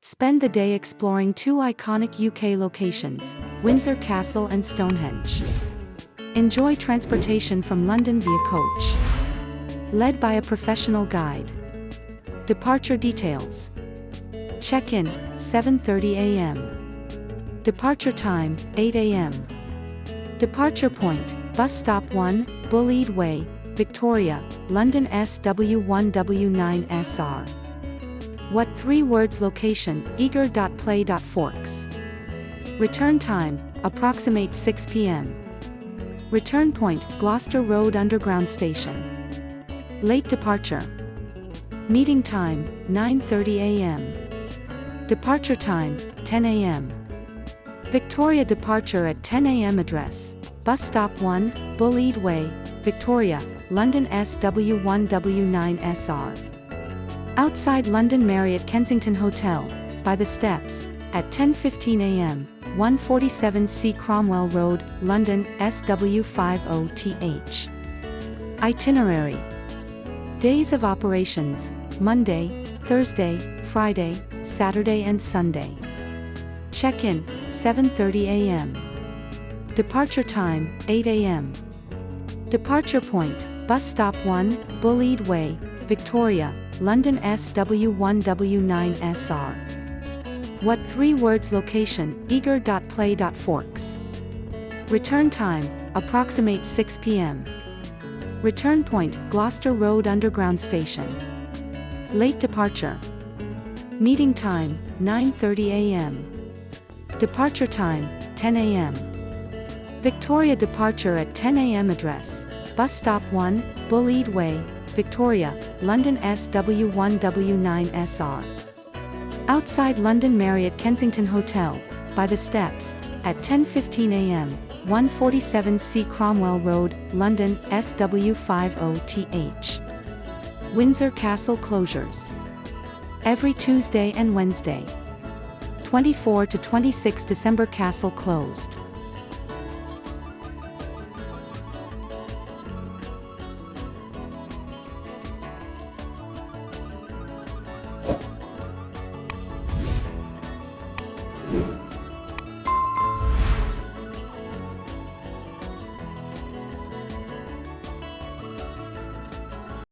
Spend the day exploring two iconic UK locations, Windsor Castle and Stonehenge. Enjoy transportation from London via coach, led by a professional guide. Departure details. Check-in, 7:30 a.m. Departure time, 8 a.m. Departure point, Bus Stop 1, Bulleid Way, Victoria, London SW1W9SR. What 3 words location, eager.play.forks. Return time, approximate 6 p.m. Return point, Gloucester Road Underground Station. Late departure. Meeting time, 9:30 a.m. Departure time, 10 a.m. Victoria departure at 10 a.m. Address, Bus Stop 1, Bulleid Way, Victoria, London SW1W9SR. Outside London Marriott Kensington Hotel, by the steps, at 10:15 a.m., 147C Cromwell Road, London, SW50TH. Itinerary. Days of operations, Monday, Thursday, Friday, Saturday and Sunday. Check-in, 7:30 a.m. Departure time, 8 a.m. Departure point, Bus Stop 1, Bulleid Way, Victoria, London SW1W9SR. What 3 words location, eager.play.forks. Return time, approximate 6 p.m. Return point, Gloucester Road Underground Station. Late departure. Meeting time, 9:30 a.m. Departure time, 10 a.m. Victoria departure at 10 a.m. Address, Bus Stop 1, Bulleid Way, Victoria, London SW1W9SR. Outside London Marriott Kensington Hotel, by the steps, at 10:15 a.m., 147C Cromwell Road, London, SW50TH. Windsor Castle closures. Every Tuesday and Wednesday. 24 to 26 December Castle closed.